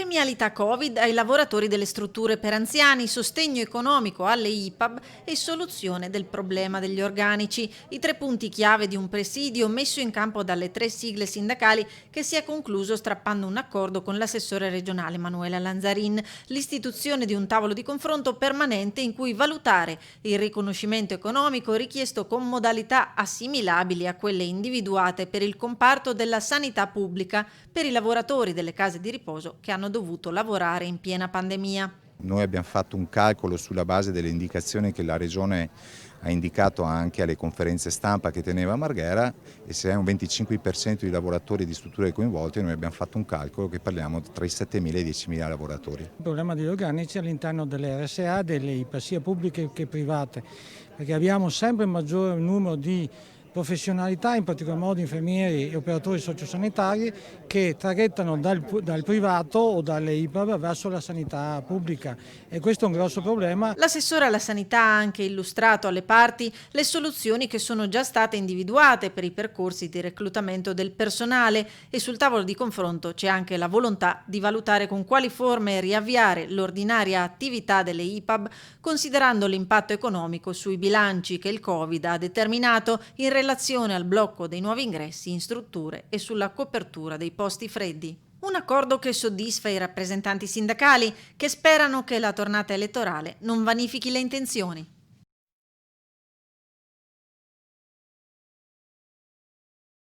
Premialità Covid ai lavoratori delle strutture per anziani, sostegno economico alle IPAB e soluzione del problema degli organici. I 3 punti chiave di un presidio messo in campo dalle 3 sigle sindacali che si è concluso strappando un accordo con l'assessore regionale Manuela Lanzarin, l'istituzione di un tavolo di confronto permanente in cui valutare il riconoscimento economico richiesto con modalità assimilabili a quelle individuate per il comparto della sanità pubblica per i lavoratori delle case di riposo che hanno dovuto lavorare in piena pandemia. Noi abbiamo fatto un calcolo sulla base delle indicazioni che la Regione ha indicato anche alle conferenze stampa che teneva a Marghera, e se è un 25% di lavoratori di strutture coinvolte, noi abbiamo fatto un calcolo che parliamo tra i 7.000 e i 10.000 lavoratori. Il problema degli organici all'interno delle RSA, delle IPA, sia pubbliche che private, perché abbiamo sempre un maggiore numero di professionalità, in particolar modo infermieri e operatori sociosanitari, che traghettano dal privato o dalle IPAB verso la sanità pubblica, e questo è un grosso problema. L'assessore alla sanità ha anche illustrato alle parti le soluzioni che sono già state individuate per i percorsi di reclutamento del personale, e sul tavolo di confronto c'è anche la volontà di valutare con quali forme riavviare l'ordinaria attività delle IPAB, considerando l'impatto economico sui bilanci che il Covid ha determinato in relazione al blocco dei nuovi ingressi in strutture e sulla copertura dei posti freddi. Un accordo che soddisfa i rappresentanti sindacali, che sperano che la tornata elettorale non vanifichi le intenzioni.